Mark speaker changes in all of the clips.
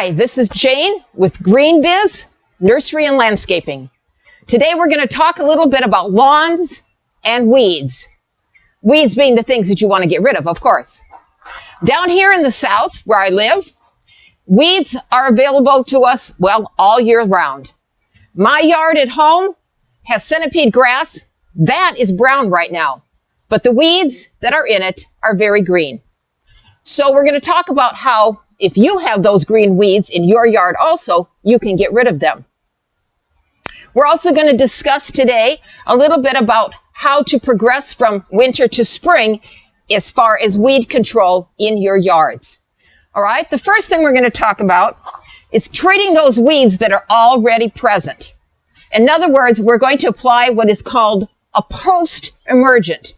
Speaker 1: Hi, this is Jane with Green Biz, Nursery and Landscaping. Today we're going to talk a little bit about lawns and weeds. Weeds being the things that you want to get rid of course. Down here in the South, where I live, weeds are available to us, well, all year round. My yard at home has centipede grass. That is brown right now, but the weeds that are in it are very green. So we're going to talk about how, if you have those green weeds in your yard also, you can get rid of them. We're also going to discuss today a little bit about how to progress from winter to spring as far as weed control in your yards. All right, the first thing we're going to talk about is treating those weeds that are already present. In other words, we're going to apply what is called a post-emergent.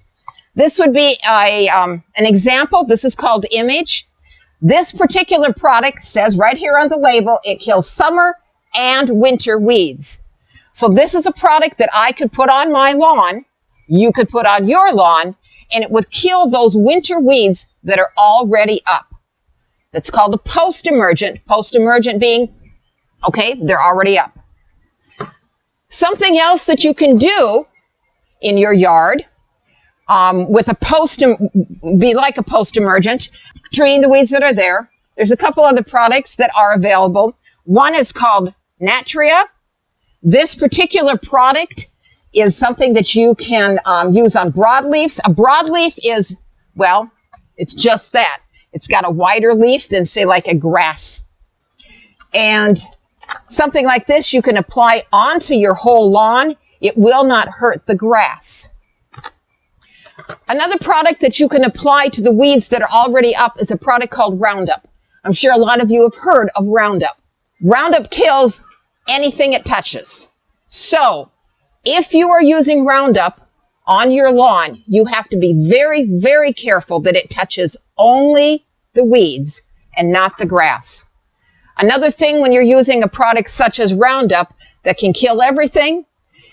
Speaker 1: This would be an example. This is called Image. This particular product says right here on the label, it kills summer and winter weeds. So this is a product that I could put on my lawn, you could put on your lawn, and it would kill those winter weeds that are already up. That's called a post-emergent. Post-emergent being, okay, they're already up. Something else that you can do in your yard with a post-emergent, treating the weeds that are there. There's a couple other products that are available. One is called Natrium. This particular product is something that you can use on broadleafs. A broadleaf is, well, it's just that. It's got a wider leaf than, say, like a grass. And something like this you can apply onto your whole lawn. It will not hurt the grass. Another product that you can apply to the weeds that are already up is a product called Roundup. I'm sure a lot of you have heard of Roundup. Roundup kills anything it touches. So, if you are using Roundup on your lawn, you have to be very, very careful that it touches only the weeds and not the grass. Another thing when you're using a product such as Roundup that can kill everything,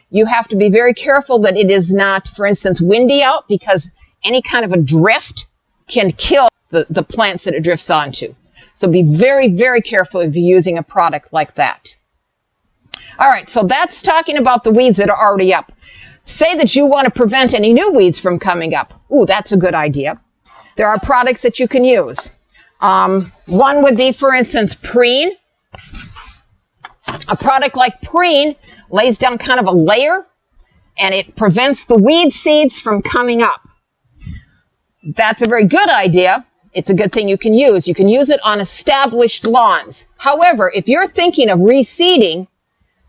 Speaker 1: you have to be very careful that it is not, for instance, windy out, because any kind of a drift can kill the plants that it drifts onto. So be very, very careful if you're using a product like that. All right, so that's talking about the weeds that are already up. Say that you want to prevent any new weeds from coming up. Ooh, that's a good idea. There are products that you can use. One would be, for instance, Preen. A product like Preen lays down kind of a layer, and it prevents the weed seeds from coming up. That's a very good idea. It's a good thing you can use. You can use it on established lawns. However, if you're thinking of reseeding,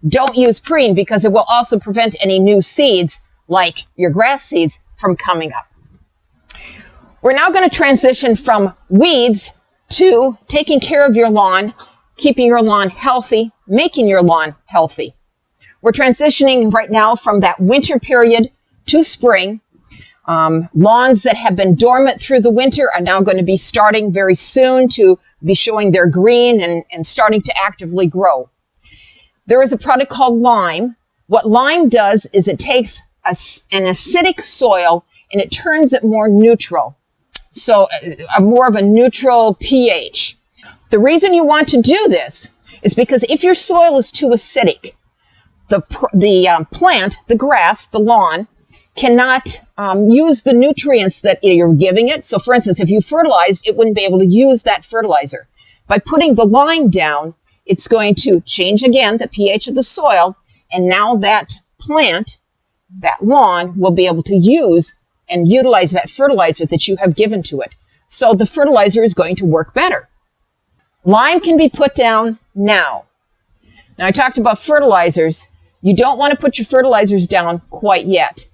Speaker 1: don't use Preen, because it will also prevent any new seeds, like your grass seeds, from coming up. We're now going to transition from weeds to taking care of your lawn, keeping your lawn healthy, making your lawn healthy. We're transitioning right now from that winter period to spring. Lawns that have been dormant through the winter are now going to be starting very soon to be showing their green and starting to actively grow. There is a product called Lime. What Lime does is it takes an acidic soil and it turns it more neutral. So more of a neutral pH. The reason you want to do this is because if your soil is too acidic, the plant, the grass, the lawn, cannot use the nutrients that you're giving it. So for instance, if you fertilized, it wouldn't be able to use that fertilizer. By putting the lime down, it's going to change again the pH of the soil, and now that plant, that lawn, will be able to use and utilize that fertilizer that you have given to it. So the fertilizer is going to work better. Lime can be put down now. Now I talked about fertilizers. You don't want to put your fertilizers down quite yet.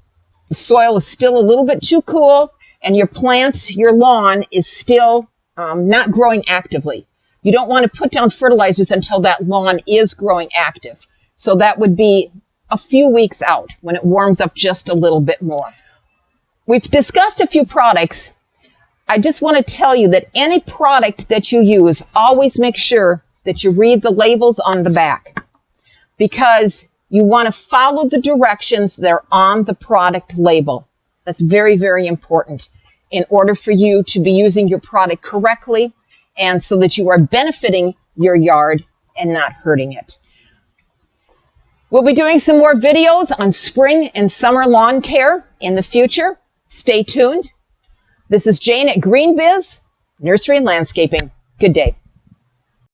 Speaker 1: The soil is still a little bit too cool, and your plant, your lawn, is still not growing actively. You don't want to put down fertilizers until that lawn is growing active. So that would be a few weeks out when it warms up just a little bit more. We've discussed a few products. I just want to tell you that any product that you use, always make sure that you read the labels on the back, because you want to follow the directions that are on the product label. That's very, very important in order for you to be using your product correctly and so that you are benefiting your yard and not hurting it. We'll be doing some more videos on spring and summer lawn care in the future. Stay tuned. This is Jane at Green Biz, Nursery and Landscaping. Good day.